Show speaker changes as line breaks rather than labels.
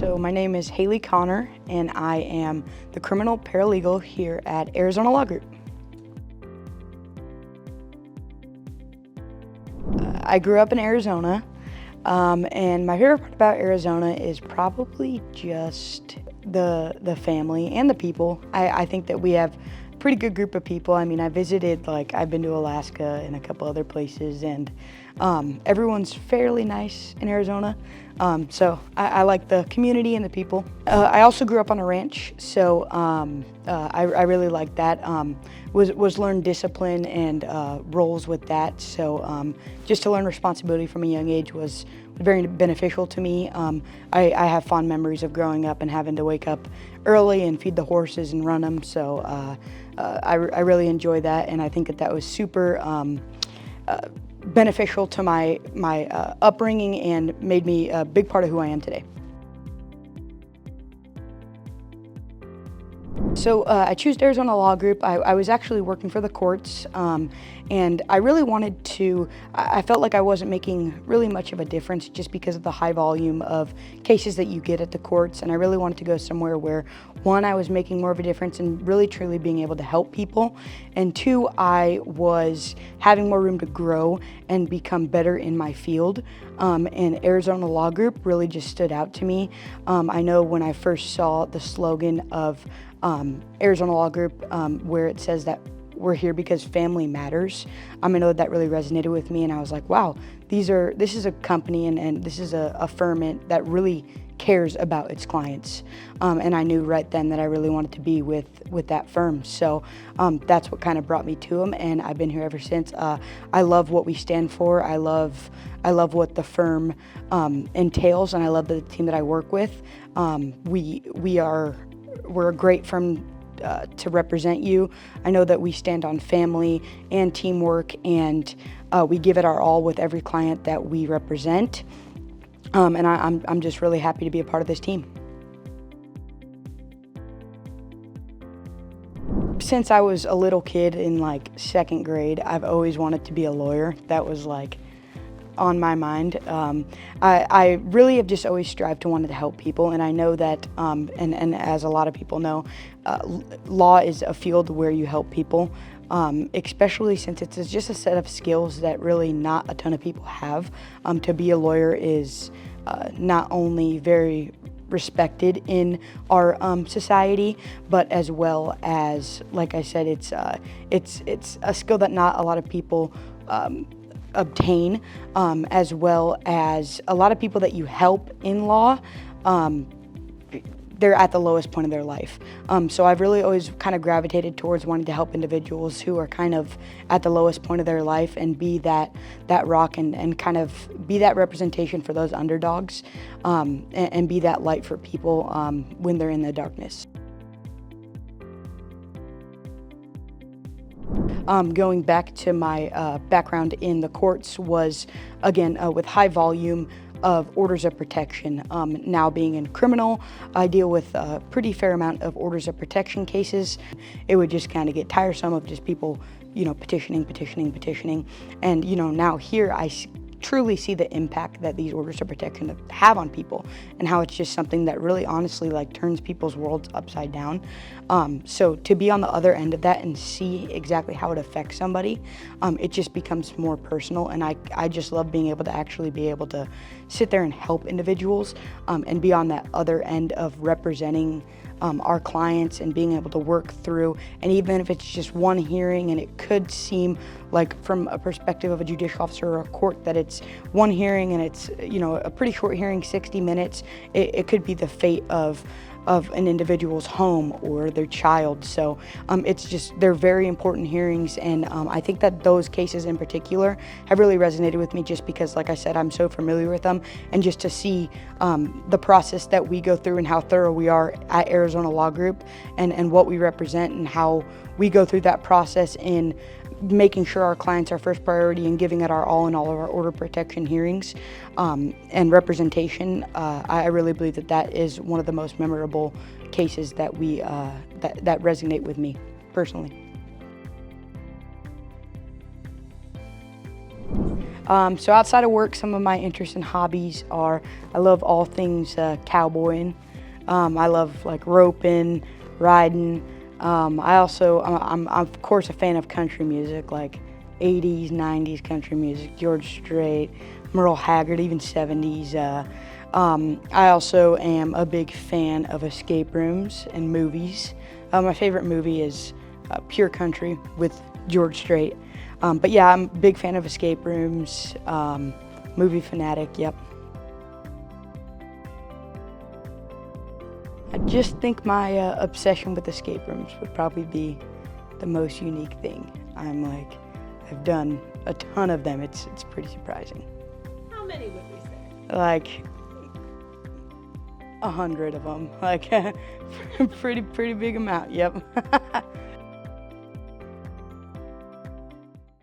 So my name is Hailie Connor, and I am the criminal paralegal here at Arizona Law Group. I grew up in Arizona, and my favorite part about Arizona is probably just the family and the people. I think that we have a pretty good group of people. I mean, I've been to Alaska and a couple other places, and everyone's fairly nice in Arizona. So I like the community and the people. I also grew up on a ranch, so I really like that. Was learned discipline and roles with that. So just to learn responsibility from a young age was very beneficial to me. I have fond memories of growing up and having to wake up early and feed the horses and run them. So I really enjoy that, and I think that was super beneficial to my upbringing and made me a big part of who I am today. So I chose Arizona Law Group. I was actually working for the courts, and I really wanted to, I felt like I wasn't making really much of a difference just because of the high volume of cases that you get at the courts, and I really wanted to go somewhere where, one, I was making more of a difference and really truly being able to help people, and two, I was having more room to grow and become better in my field, and Arizona Law Group really just stood out to me. I know when I first saw the slogan of Arizona Law Group, where it says that we're here because family matters. I know that really resonated with me, and I was like, wow, this is a company and this is a firm that really cares about its clients. And I knew right then that I really wanted to be with that firm. So that's what kind of brought me to them, and I've been here ever since. I love what we stand for. I love what the firm entails, and I love the team that I work with. We're a great firm to represent you. I know that we stand on family and teamwork, and we give it our all with every client that we represent. And I'm just really happy to be a part of this team. Since I was a little kid in like second grade, I've always wanted to be a lawyer. That was like on my mind. I really have just always strived to want to help people, and I know that, and as a lot of people know, law is a field where you help people, especially since it's just a set of skills that really not a ton of people have. To be a lawyer is not only very respected in our society, but as well as, like I said, it's a skill that not a lot of people obtain, as well as a lot of people that you help in law, they're at the lowest point of their life. So I've really always kind of gravitated towards wanting to help individuals who are kind of at the lowest point of their life and be that rock and kind of be that representation for those underdogs, and be that light for people when they're in the darkness. Going back to my background in the courts was, again, with high volume of orders of protection. Now being in criminal, I deal with a pretty fair amount of orders of protection cases. It would just kind of get tiresome of just people, petitioning. And, now here I truly see the impact that these orders of protection have on people, and how it's just something that really honestly turns people's worlds upside down. So to be on the other end of that and see exactly how it affects somebody, it just becomes more personal, and I just love being able to actually be able to sit there and help individuals, and be on that other end of representing our clients and being able to work through, and even if it's just one hearing, and it could seem like from a perspective of a judicial officer or a court that it's one hearing and it's a pretty short hearing, 60 minutes, it could be the fate of an individual's home or their child. So they're very important hearings, and I think that those cases in particular have really resonated with me just because, like I said, I'm so familiar with them, and just to see the process that we go through and how thorough we are at Arizona Law Group, and what we represent and how we go through that process in making sure our clients are first priority and giving it our all in all of our order protection hearings and representation. I really believe that is one of the most memorable cases that that resonate with me personally. So outside of work, some of my interests and hobbies are, I love all things cowboying. I love like roping, riding. I'm of course a fan of country music, like 80s, 90s country music, George Strait, Merle Haggard, even 70s. I also am a big fan of escape rooms and movies. My favorite movie is Pure Country with George Strait. But yeah, I'm a big fan of escape rooms, movie fanatic, yep. I just think my obsession with escape rooms would probably be the most unique thing. I've done a ton of them. It's pretty surprising.
How many would we say?
Like 100 of them. Like pretty big amount. Yep.